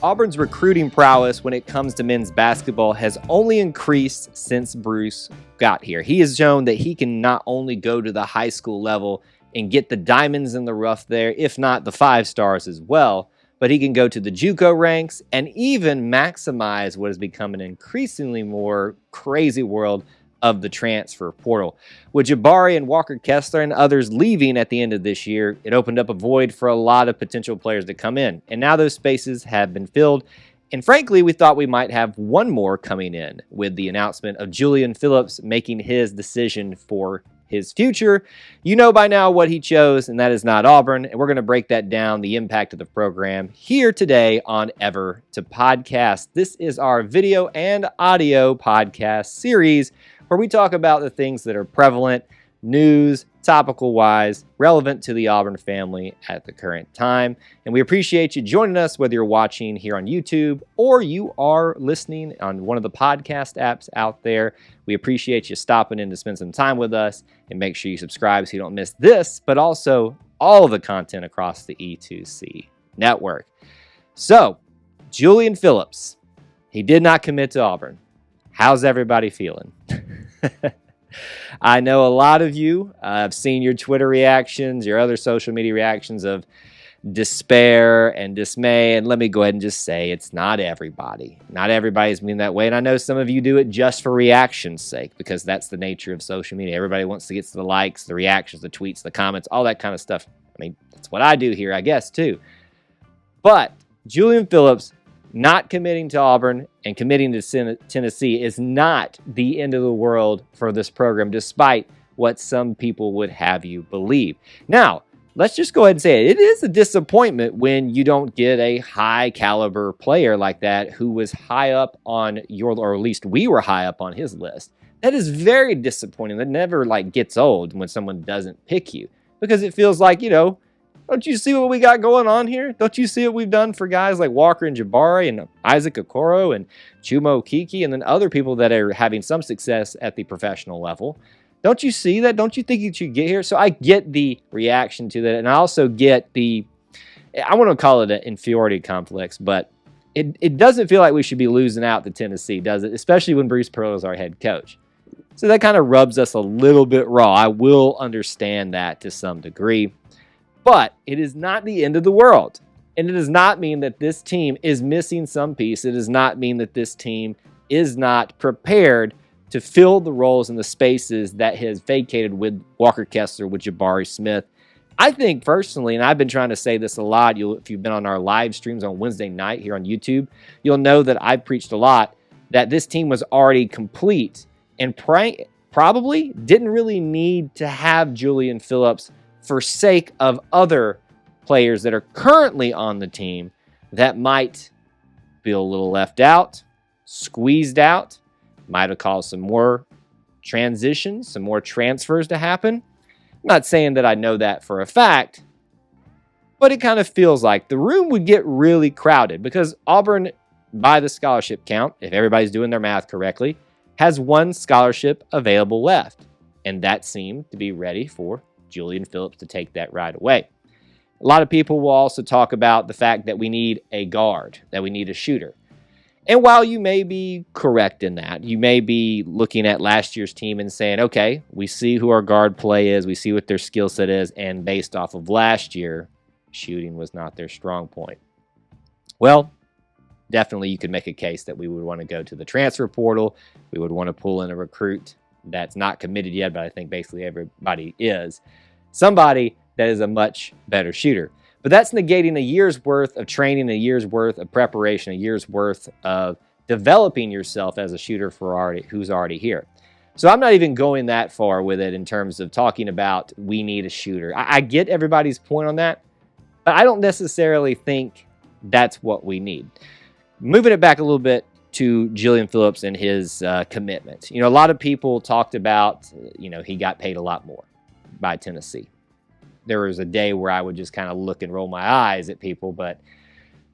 Auburn's recruiting prowess when it comes to men's basketball has only increased since Bruce got here. He has shown that he can not only go to the high school level and get the diamonds in the rough there, if not the 5 stars as well, but he can go to the JUCO ranks and even maximize what has become an increasingly more crazy world of the transfer portal. With Jabari and Walker Kessler and others leaving at the end of this year, it opened up a void for a lot of potential players to come in. And now those spaces have been filled. And frankly, we thought we might have one more coming in with the announcement of Julian Phillips making his decision for his future. You know by now what he chose, and that is not Auburn. And we're going to break that down, the impact of the program, here today on Ever to Podcast. This is our video and audio podcast series where we talk about the things that are prevalent, news, topical-wise, relevant to the Auburn family at the current time. And we appreciate you joining us, whether you're watching here on YouTube or you are listening on one of the podcast apps out there. We appreciate you stopping in to spend some time with us, and make sure you subscribe so you don't miss this, but also all of the content across the E2C network. So, Julian Phillips, he did not commit to Auburn. How's everybody feeling? I know a lot of you, I've seen your Twitter reactions, your other social media reactions of despair and dismay. And let me go ahead and just say it's not everybody. Not everybody's been that way. And I know some of you do it just for reaction's sake, because that's the nature of social media. Everybody wants to get to the likes, the reactions, the tweets, the comments, all that kind of stuff. I mean, that's what I do here, I guess, too. But Julian Phillips not committing to Auburn and committing to Tennessee is not the end of the world for this program, despite what some people would have you believe. Now, let's just go ahead and say it. It is a disappointment when you don't get a high caliber player like that who was high up on your, or at least we were high up on his list. That is very disappointing. That never gets old when someone doesn't pick you, because it feels like, don't you see what we got going on here? Don't you see what we've done for guys like Walker and Jabari and Isaac Okoro and Chumo Kiki and then other people that are having some success at the professional level? Don't you see that? Don't you think you should get here? So I get the reaction to that, and I also get I want to call it an inferiority complex, but it doesn't feel like we should be losing out to Tennessee, does it? Especially when Bruce Pearl is our head coach. So that kind of rubs us a little bit raw. I will understand that to some degree. But it is not the end of the world. And it does not mean that this team is missing some piece. It does not mean that this team is not prepared to fill the roles and the spaces that has vacated with Walker Kessler, with Jabari Smith. I think personally, and I've been trying to say this a lot, if you've been on our live streams on Wednesday night here on YouTube, you'll know that I preached a lot that this team was already complete and probably didn't really need to have Julian Phillips for sake of other players that are currently on the team that might feel a little left out, squeezed out, might have caused some more transitions, some more transfers to happen. I'm not saying that I know that for a fact, but it kind of feels like the room would get really crowded because Auburn, by the scholarship count, if everybody's doing their math correctly, has one scholarship available left, and that seemed to be ready for Julian Phillips to take that right away. A lot of people will also talk about the fact that we need a guard, that we need a shooter. And while you may be correct in that, you may be looking at last year's team and saying, okay, we see who our guard play is, we see what their skill set is, and based off of last year, shooting was not their strong point. Well, definitely you could make a case that we would want to go to the transfer portal. We would want to pull in a recruit that's not committed yet, but I think basically everybody is. Somebody that is a much better shooter. But that's negating a year's worth of training, a year's worth of preparation, a year's worth of developing yourself as a shooter who's already here. So I'm not even going that far with it in terms of talking about we need a shooter. I get everybody's point on that, but I don't necessarily think that's what we need. Moving it back a little bit to Julian Phillips and his commitment. A lot of people talked about, he got paid a lot more by Tennessee. There was a day where I would just kind of look and roll my eyes at people, but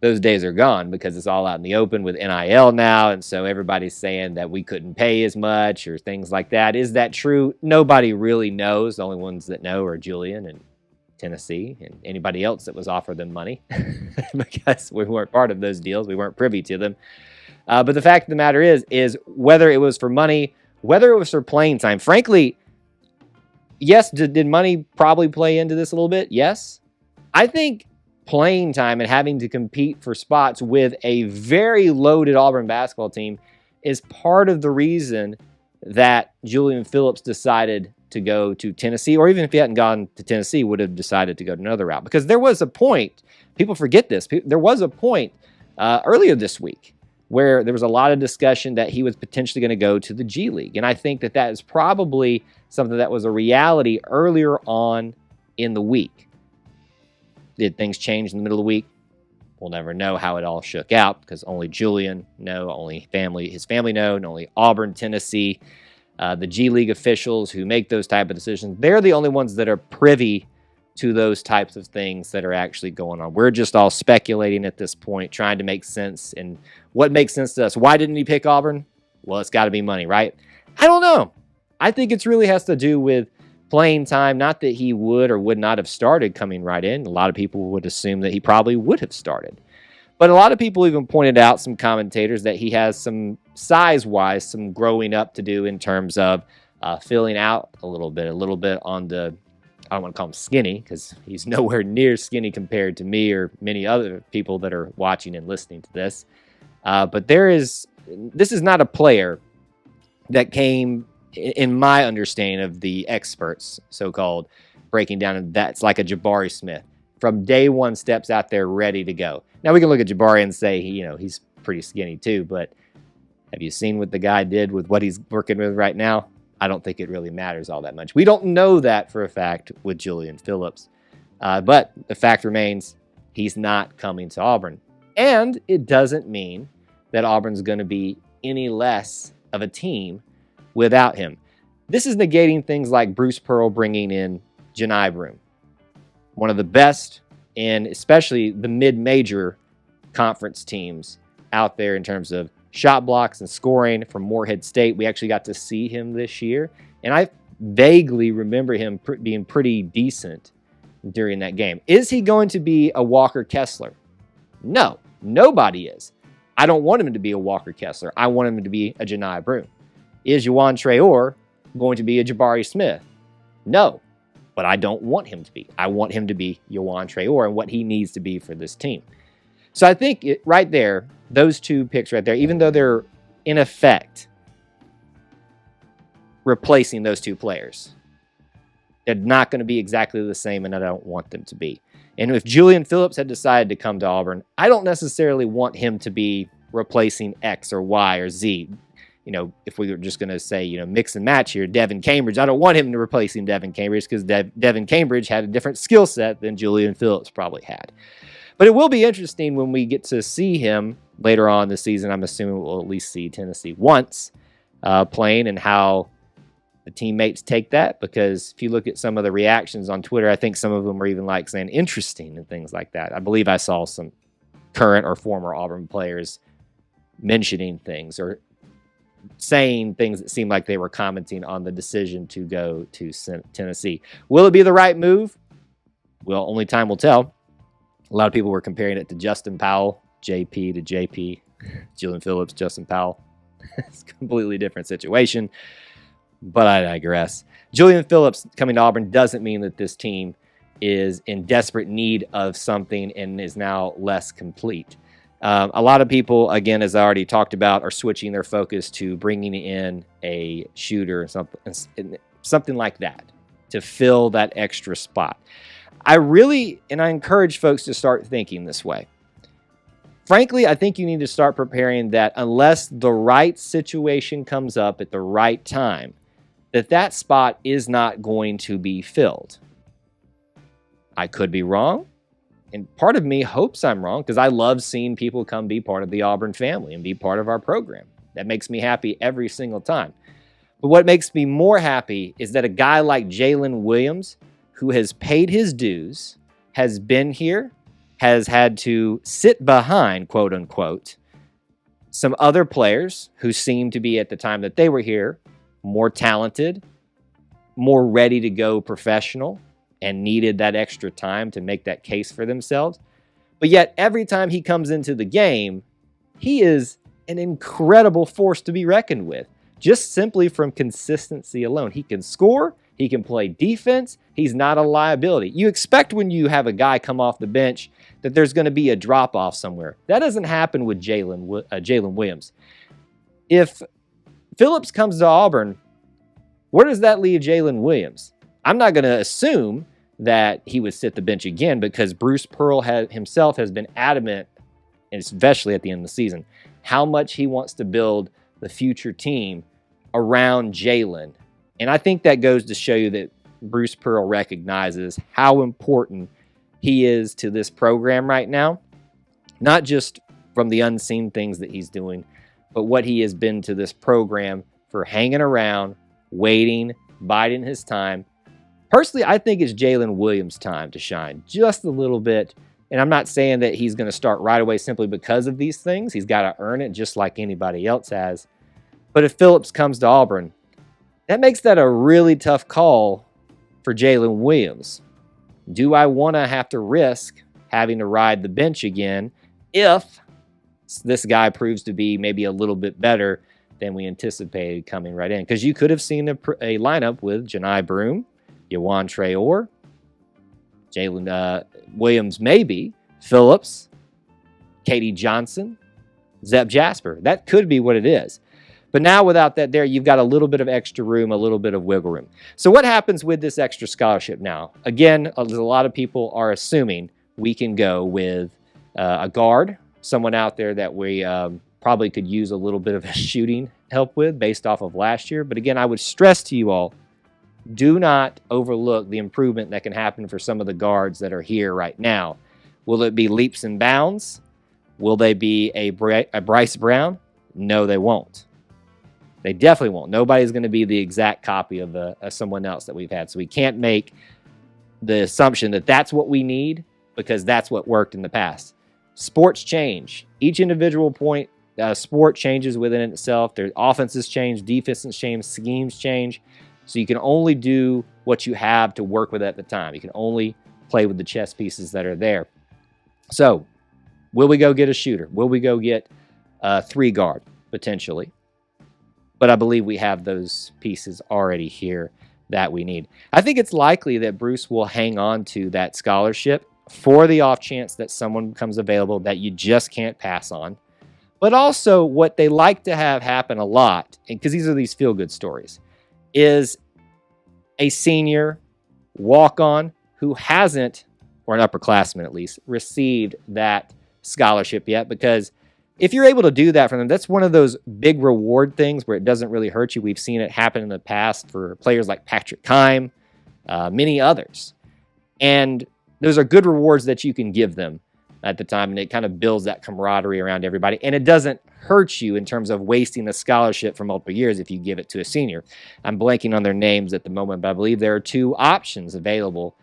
those days are gone because it's all out in the open with NIL now, and so everybody's saying that we couldn't pay as much or things like that. Is that true? Nobody really knows. The only ones that know are Julian and Tennessee and anybody else that was offered them money because we weren't part of those deals. We weren't privy to them. But the fact of the matter is whether it was for money, whether it was for playing time, frankly, yes, did money probably play into this a little bit? Yes. I think playing time and having to compete for spots with a very loaded Auburn basketball team is part of the reason that Julian Phillips decided to go to Tennessee, or even if he hadn't gone to Tennessee, would have decided to go to another route. Because there was a point, people forget this, there was a point earlier this week where there was a lot of discussion that he was potentially going to go to the G League. And I think that that is probably something that was a reality earlier on in the week. Did things change in the middle of the week? We'll never know how it all shook out because only Julian know, only his family know, and only Auburn, Tennessee, the G League officials who make those type of decisions. They're the only ones that are privy to those types of things that are actually going on. We're just all speculating at this point, trying to make sense. And what makes sense to us? Why didn't he pick Auburn? Well, it's got to be money, right? I don't know. I think it really has to do with playing time. Not that he would or would not have started coming right in. A lot of people would assume that he probably would have started. But a lot of people even pointed out, some commentators, that he has some size-wise, some growing up to do in terms of filling out a little bit on the, I don't want to call him skinny because he's nowhere near skinny compared to me or many other people that are watching and listening to this. But this is not a player that came, in my understanding of the experts, so-called, breaking down, that's like a Jabari Smith. From day one, steps out there ready to go. Now, we can look at Jabari and say, he's pretty skinny too, but have you seen what the guy did with what he's working with right now? I don't think it really matters all that much. We don't know that for a fact with Julian Phillips. But the fact remains, he's not coming to Auburn. And it doesn't mean that Auburn's going to be any less of a team without him. This is negating things like Bruce Pearl bringing in Janai Broome, one of the best in especially the mid-major conference teams out there in terms of shot blocks and scoring from Morehead State. We actually got to see him this year, and I vaguely remember him being pretty decent during that game. Is he going to be a Walker Kessler? No, nobody is. I don't want him to be a Walker Kessler. I want him to be a Janai Broome. Is Juwan Traore going to be a Jabari Smith? No, but I don't want him to be. I want him to be Juwan Traore and what he needs to be for this team. So I think right there, those two picks right there, even though they're in effect replacing those two players, they're not going to be exactly the same, and I don't want them to be. And if Julian Phillips had decided to come to Auburn, I don't necessarily want him to be replacing X or Y or Z. If we were just going to say, mix and match here, Devin Cambridge, I don't want him to replacing Devin Cambridge because Devin Cambridge had a different skill set than Julian Phillips probably had. But it will be interesting when we get to see him later on this season. I'm assuming we'll at least see Tennessee once playing and how the teammates take that. Because if you look at some of the reactions on Twitter, I think some of them are even like saying interesting and things like that. I believe I saw some current or former Auburn players mentioning things or saying things that seemed like they were commenting on the decision to go to Tennessee. Will it be the right move? Well, only time will tell. A lot of people were comparing it to Justin Powell, JP to JP, Julian Phillips, Justin Powell. It's a completely different situation, but I digress. Julian Phillips coming to Auburn doesn't mean that this team is in desperate need of something and is now less complete. A lot of people, again, as I already talked about, are switching their focus to bringing in a shooter, something like that, to fill that extra spot. I encourage folks to start thinking this way. Frankly, I think you need to start preparing that unless the right situation comes up at the right time, that spot is not going to be filled. I could be wrong. And part of me hopes I'm wrong because I love seeing people come be part of the Auburn family and be part of our program. That makes me happy every single time. But what makes me more happy is that a guy like Jalen Williams, who has paid his dues, has been here, has had to sit behind, quote unquote, some other players who seemed to be at the time that they were here more talented, more ready to go professional, and needed that extra time to make that case for themselves. But yet, every time he comes into the game, he is an incredible force to be reckoned with, just simply from consistency alone. He can score, he can play defense, he's not a liability. You expect when you have a guy come off the bench that there's going to be a drop-off somewhere. That doesn't happen with Jalen Williams. If Phillips comes to Auburn, where does that leave Jalen Williams? I'm not going to assume that he would sit the bench again because Bruce Pearl himself has been adamant, especially at the end of the season, how much he wants to build the future team around Jalen. And I think that goes to show you that Bruce Pearl recognizes how important he is to this program right now, not just from the unseen things that he's doing, but what he has been to this program for hanging around, waiting, biding his time. Personally, I think it's Jalen Williams' time to shine just a little bit. And I'm not saying that he's going to start right away simply because of these things. He's got to earn it just like anybody else has. But if Phillips comes to Auburn, that makes that a really tough call for Jalen Williams. Do I want to have to risk having to ride the bench again if this guy proves to be maybe a little bit better than we anticipated coming right in? Because you could have seen a lineup with Janai Broome, Yawan Traore, Jalen Williams maybe, Phillips, Katie Johnson, Zep Jasper. That could be what it is. But now without that there, you've got a little bit of extra room, a little bit of wiggle room. So what happens with this extra scholarship now? Again, a lot of people are assuming we can go with a guard, someone out there that we probably could use a little bit of shooting help with based off of last year. But again, I would stress to you all, do not overlook the improvement that can happen for some of the guards that are here right now. Will it be leaps and bounds? Will they be a Bryce Brown? No, they won't. They definitely won't. Nobody's going to be the exact copy of someone else that we've had. So we can't make the assumption that that's what we need because that's what worked in the past. Sports change. Each individual sport changes within itself. Their offenses change, defenses change, schemes change. So you can only do what you have to work with at the time. You can only play with the chess pieces that are there. So will we go get a shooter? Will we go get a 3-guard, potentially? But I believe we have those pieces already here that we need. I think it's likely that Bruce will hang on to that scholarship for the off chance that someone becomes available that you just can't pass on. But also what they like to have happen a lot, because these are these feel-good stories, is a senior walk-on who hasn't, or an upperclassman at least, received that scholarship yet. Because if you're able to do that for them, that's one of those big reward things where it doesn't really hurt you. We've seen it happen in the past for players like Patrick Kime, many others. And those are good rewards that you can give them at the time, and it kind of builds that camaraderie around everybody. And it doesn't hurt you in terms of wasting a scholarship for multiple years if you give it to a senior. I'm blanking on their names at the moment, but I believe there are 2 options available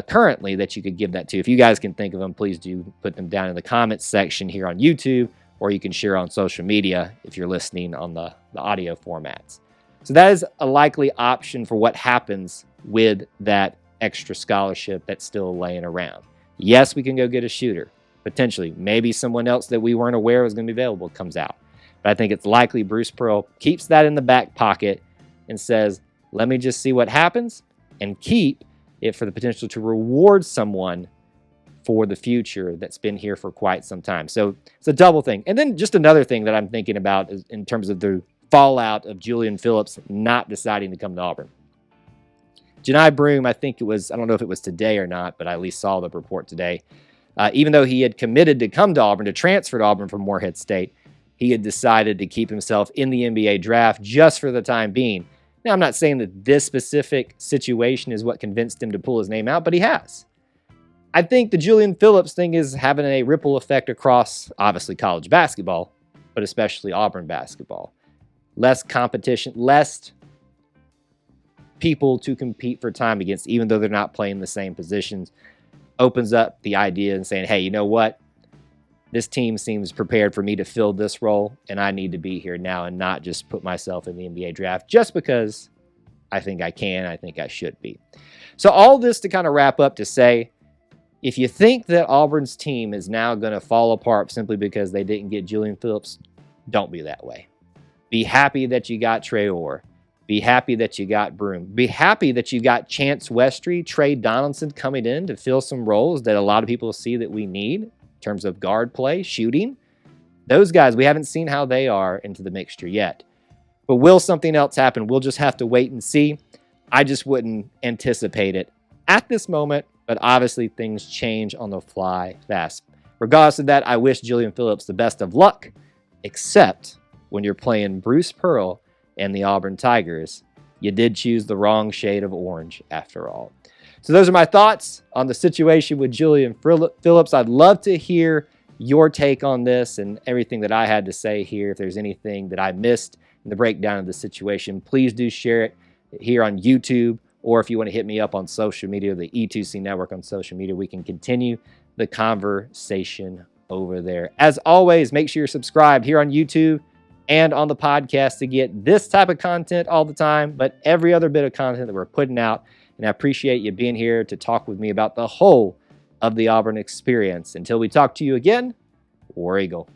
currently that you could give that to. If you guys can think of them, please do put them down in the comments section here on YouTube, or you can share on social media if you're listening on the audio formats. So that is a likely option for what happens with that extra scholarship that's still laying around. Yes, we can go get a shooter, potentially. Maybe someone else that we weren't aware was going to be available comes out. But I think it's likely Bruce Pearl keeps that in the back pocket and says, let me just see what happens and keep it for the potential to reward someone for the future that's been here for quite some time. So it's a double thing. And then just another thing that I'm thinking about is in terms of the fallout of Julian Phillips not deciding to come to Auburn. Janai Broome, I think it was, I don't know if it was today or not, but I at least saw the report today. Even though he had committed to come to Auburn, to transfer to Auburn from Morehead State, he had decided to keep himself in the NBA draft just for the time being. Now, I'm not saying that this specific situation is what convinced him to pull his name out, but he has. I think the Julian Phillips thing is having a ripple effect across, obviously, college basketball, but especially Auburn basketball. Less competition, less people to compete for time against, even though they're not playing the same positions, opens up the idea and saying, hey, you know what? This team seems prepared for me to fill this role, and I need to be here now and not just put myself in the NBA draft just because I think I can, I think I should be. So all this to kind of wrap up to say, if you think that Auburn's team is now going to fall apart simply because they didn't get Julian Phillips, don't be that way. Be happy that you got Trey Orr. Be happy that you got Broom. Be happy that you got Chance Westry, Trey Donaldson coming in to fill some roles that a lot of people see that we need in terms of guard play, shooting. Those guys, we haven't seen how they are into the mixture yet. But will something else happen? We'll just have to wait and see. I just wouldn't anticipate it at this moment, but obviously things change on the fly fast. Regardless of that, I wish Julian Phillips the best of luck, except when you're playing Bruce Pearl and the Auburn Tigers. You did choose the wrong shade of orange after all. So those are my thoughts on the situation with Julian Phillips. I'd love to hear your take on this and everything that I had to say here. If there's anything that I missed in the breakdown of the situation, please do share it here on YouTube, or if you want to hit me up on social media, the E2C Network on social media, we can continue the conversation over there. As always, make sure you're subscribed here on YouTube and on the podcast to get this type of content all the time, but every other bit of content that we're putting out. And I appreciate you being here to talk with me about the whole of the Auburn experience. Until we talk to you again, War Eagle.